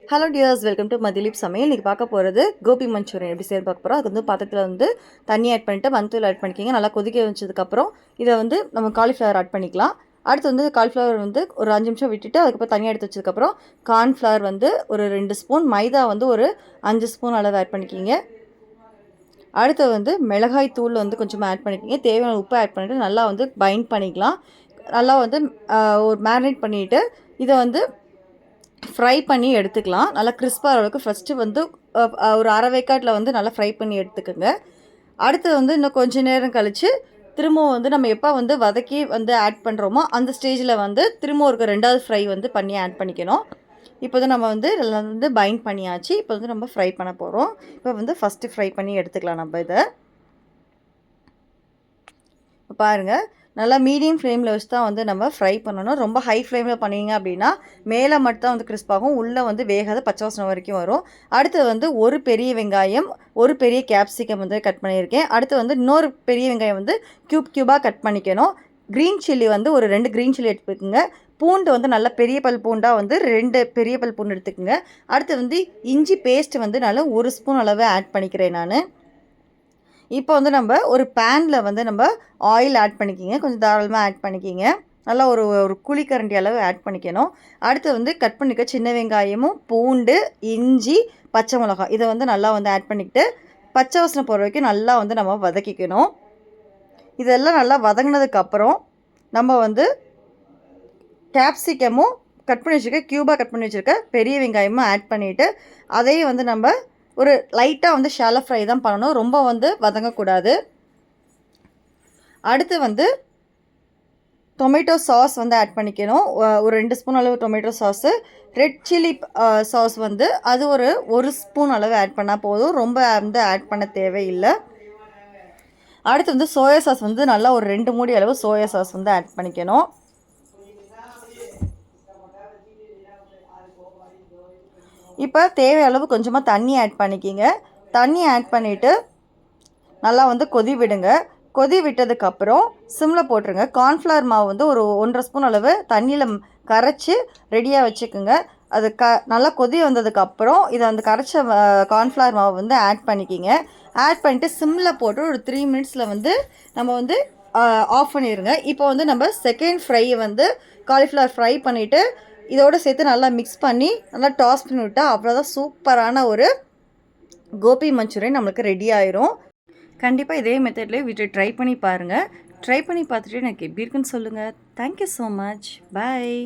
Hello tears, welcome to மதிலீப் சமையல். இன்றைக்கி பார்க்க போகிறது கோபி மஞ்சூரியன் எப்படி செய்ய பார்க்க போகிறோம். அதுக்கு வந்து பாத்திரத்தில் வந்து தண்ணி ஆட் பண்ணிவிட்டு மஞ்சள் ஆட் பண்ணிக்கிங்க. நல்லா கொதிக்க வச்சதுக்கப்புறம் இதை வந்து நம்ம காலிஃப்ளவர் ஆட் பண்ணிக்கலாம். அடுத்து வந்து காலிஃப்ளவர் வந்து ஒரு 5 நிமிஷம் விட்டுட்டு அதுக்கப்புறம் தனியாக எடுத்து வச்சதுக்கப்புறம் கார்ன்ஃப்ளவர் வந்து ஒரு 2 ஸ்பூன், மைதா வந்து ஒரு 5 ஸ்பூன் அளவு ஆட் பண்ணிக்கிங்க. அடுத்து வந்து மிளகாய் தூள் வந்து கொஞ்சமாக ஆட் பண்ணிக்கிங்க. தேவையான உப்பு ஆட் பண்ணிவிட்டு நல்லா வந்து பைண்ட் பண்ணிக்கலாம். நல்லா வந்து ஒரு மேரினேட் பண்ணிவிட்டு இதை வந்து ஃப்ரை பண்ணி எடுத்துக்கலாம். நல்லா கிறிஸ்பாக அளவுக்கு ஃபஸ்ட்டு வந்து ஒரு அரை வேக்காட்டில் வந்து நல்லா ஃப்ரை பண்ணி எடுத்துக்கோங்க. அடுத்து வந்து இன்னும் கொஞ்சம் நேரம் கழித்து திரும்பவும் வந்து நம்ம எப்போ வந்து வதக்கி வந்து ஆட் பண்ணுறோமோ அந்த ஸ்டேஜில் வந்து திரும்ப ஒரு 2வது ஃப்ரை வந்து பண்ணி ஆட் பண்ணிக்கணும். இப்போ வந்து நம்ம வந்து எல்லாம் வந்து பைண்ட் பண்ணியாச்சு. இப்போ வந்து நம்ம ஃப்ரை பண்ண போகிறோம். இப்போ வந்து ஃபஸ்ட்டு ஃப்ரை பண்ணி எடுத்துக்கலாம் நம்ம இதை. இப்போ பாருங்கள், நல்லா மீடியம் ஃப்ளேமில் வச்சு தான் வந்து நம்ம ஃப்ரை பண்ணணும். ரொம்ப ஹை ஃப்ளேமில் பண்ணிங்க அப்படின்னா மேலே மட்டும் தான் வந்து கிறிஸ்பாகும், உள்ளே வந்து வேகாத பச்சை வாசனை வரைக்கும் வரும். அடுத்து வந்து ஒரு பெரிய வெங்காயம், ஒரு பெரிய கேப்சிகம் வந்து கட் பண்ணியிருக்கேன். அடுத்து வந்து இன்னொரு பெரிய வெங்காயம் வந்து க்யூபாக கட் பண்ணிக்கணும். க்ரீன் சில்லி வந்து ஒரு 2 க்ரீன் சில்லி எடுத்துக்கோங்க. பூண்டு வந்து நல்ல பெரிய பல் பூண்டாக வந்து 2 பெரிய பல் பூண்டு எடுத்துக்கோங்க. அடுத்து வந்து இஞ்சி பேஸ்ட் வந்து நல்லா 1 ஸ்பூன் அளவு ஆட் பண்ணிக்கிறேன் நான். இப்போ வந்து நம்ம ஒரு பேனில் வந்து நம்ம ஆயில் ஆட் பண்ணிக்கிங்க. கொஞ்சம் தாராளமாக ஆட் பண்ணிக்கிங்க. நல்லா ஒரு குழிக்கரண்டி அளவு ஆட் பண்ணிக்கணும். அடுத்து வந்து கட் பண்ணிக்க சின்ன வெங்காயமும், பூண்டு, இஞ்சி, பச்சை மிளகாய் இதை வந்து நல்லா வந்து ஆட் பண்ணிக்கிட்டு பச்சை வாசனை போகிற வரைக்கும் நல்லா வந்து நம்ம வதக்கிக்கணும். இதெல்லாம் நல்லா வதங்கினதுக்கப்புறம் நம்ம வந்து கேப்சிகமும் கட் பண்ணி வச்சுருக்க க்யூபாக கட் பண்ணி வச்சுருக்க பெரிய வெங்காயமும் ஆட் பண்ணிவிட்டு அதையும் வந்து நம்ம ஒரு லைட்டாக வந்து ஷாலோ ஃப்ரை தான் பண்ணணும், ரொம்ப வந்து வதங்கக்கூடாது. அடுத்து வந்து டொமேட்டோ சாஸ் வந்து ஆட் பண்ணிக்கணும். ஒரு 2 ஸ்பூன் அளவு tomato sauce. Red chilli sauce வந்து அது ஒரு ஸ்பூன் அளவு ஆட் பண்ணால் போதும், ரொம்ப வந்து ஆட் பண்ண தேவையில்லை. அடுத்து வந்து சோயா சாஸ் வந்து நல்லா ஒரு 2 மூடி அளவு சோயா சாஸ் வந்து ஆட் பண்ணிக்கணும். இப்போ தேவை அளவு கொஞ்சமாக தண்ணி ஆட் பண்ணிக்கிங்க. தண்ணி ஆட் பண்ணிவிட்டு நல்லா வந்து கொதி விடுங்க. கொதி விட்டதுக்கப்புறம் சிம்மில் போட்டுருங்க. கார்ன்ஃப்ளவர் மாவு வந்து ஒரு 1.5 ஸ்பூன் அளவு தண்ணியில் கரைச்சி ரெடியாக வச்சுக்கோங்க. அது நல்லா கொதி வந்ததுக்கப்புறம் இதை வந்து கரைச்ச கார்ன்ஃப்ளவர் மாவு வந்து ஆட் பண்ணிக்கிங்க. ஆட் பண்ணிவிட்டு சிம்மில் போட்டு ஒரு 3 மினிட்ஸில் வந்து நம்ம வந்து ஆஃப் பண்ணிடுங்க. இப்போ வந்து நம்ம செகண்ட் ஃப்ரையை வந்து காலிஃப்ளவர் ஃப்ரை பண்ணிவிட்டு இதோடு சேர்த்து நல்லா மிக்ஸ் பண்ணி நல்லா டாஸ் பண்ணி விட்டால் அவ்வளோதான், சூப்பரான ஒரு கோபி மஞ்சூரியன் நம்மளுக்கு ரெடி ஆயிரும். கண்டிப்பாக இதே மெத்தட்லேயே வீட்டை ட்ரை பண்ணி பாருங்கள். ட்ரை பண்ணி பார்த்துட்டு எனக்கு எப்படி இருக்குன்னு சொல்லுங்கள். Thank you so much. பாய்.